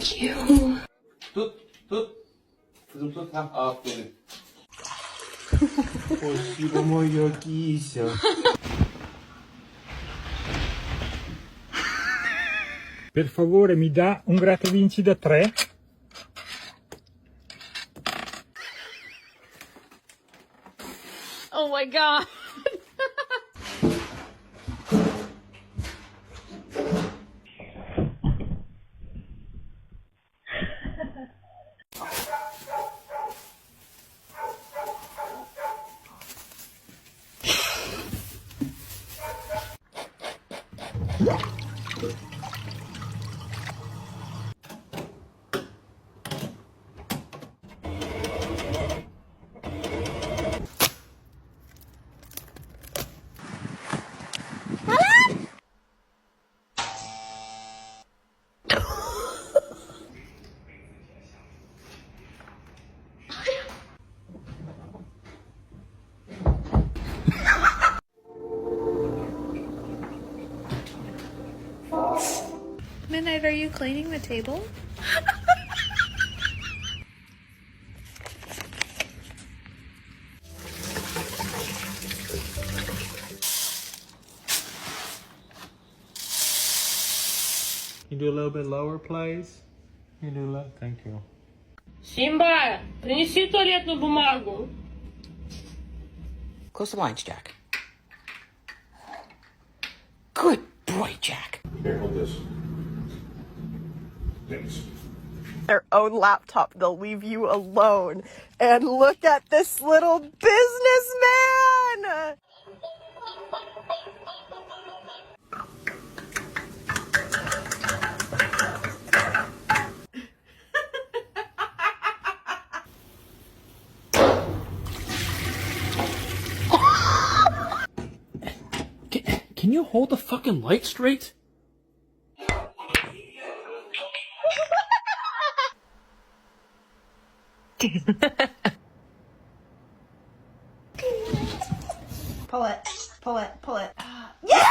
Thank you. Tut. Kızım tut. Ha, aferin. Спасибо, моя кися. Per favore, mi dà un grattavinci da 3? Oh my god. Midnight, are you cleaning the table? Can you do a little bit lower, please? Can you do low? Thank you. Симба, принеси туалетную бумагу. Close the blinds, Jack. Good boy, Jack. Here, hold this. Thanks. Their own laptop, they'll leave you alone. And look at this little businessman! Can you hold the fucking light straight? Pull it, pull it, pull it. Yeah!